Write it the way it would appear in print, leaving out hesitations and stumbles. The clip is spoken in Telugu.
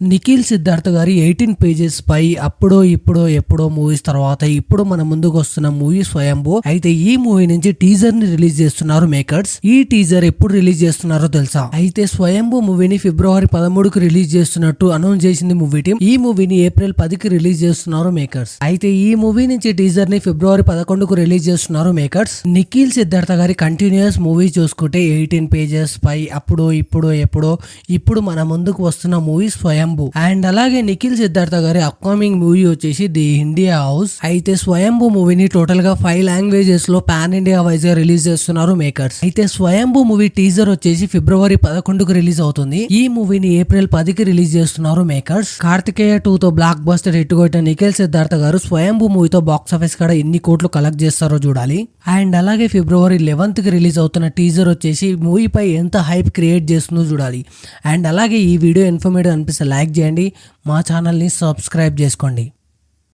నిఖిల్ సిద్ధార్థ గారి 18 పేజెస్ పై అప్పుడో ఇప్పుడో ఎప్పుడో మూవీస్ తర్వాత ఇప్పుడు మన ముందుకు వస్తున్న మూవీ స్వయంభూ. అయితే ఈ మూవీ నుంచి టీజర్ ని రిలీజ్ చేస్తున్నారు మేకర్స్. ఈ టీజర్ ఎప్పుడు రిలీజ్ చేస్తున్నారో తెలుసా? అయితే స్వయంభూ మూవీని ఫిబ్రవరి 13కి రిలీజ్ చేస్తున్నట్టు అనౌన్స్ చేసింది మూవీ టీం. ఈ మూవీని ఏప్రిల్ 10కి రిలీజ్ చేస్తున్నారు మేకర్స్. అయితే ఈ మూవీ నుంచి టీజర్ ని ఫిబ్రవరి 11కు రిలీజ్ చేస్తున్నారు మేకర్స్. నిఖిల్ సిద్ధార్థ గారి కంటిన్యూస్ మూవీ చూసుకుంటే 18 పేజెస్ పై అప్పుడో ఇప్పుడో ఎప్పుడో ఇప్పుడు మన ముందుకు వస్తున్న మూవీ స్వయంభూ. అండ్ అలాగే నిఖిల్ సిద్ధార్థ గారి అప్కమింగ్ మూవీ వచ్చేసి ది ఇండియా హౌస్. అయితే స్వయంభూ మూవీని టోటల్ గా 5 లాంగ్వేజెస్ లో పాన్ ఇండియా వైజ్ గా రిలీజ్ చేస్తున్నారు మేకర్స్. అయితే స్వయంభూ మూవీ టీజర్ వచ్చేసి ఫిబ్రవరి 11కు రిలీజ్ అవుతుంది. ఈ మూవీని ఏప్రిల్ 10కి రిలీజ్ చేస్తున్నారు మేకర్స్. కార్తికేయ 2 తో బ్లాక్ బస్టర్ హిట్ కొట్టిన నిఖిల్ సిద్ధార్థ గారు స్వయంభూ మూవీతో బాక్స్ ఆఫీస్ కాడ ఎన్ని కోట్లు కలెక్ట్ చేస్తారో చూడాలి. అండ్ అలాగే ఫిబ్రవరి 11కి రిలీజ్ అవుతున్న టీజర్ వచ్చేసి మూవీపై ఎంత హైప్ క్రియేట్ చేస్తుందో చూడాలి. అండ్ అలాగే ఈ వీడియో ఇన్ఫర్మేటివ్ అనిపిస్తే లైక్ చేయండి, మా ఛానల్ని సబ్స్క్రైబ్ చేసుకోండి.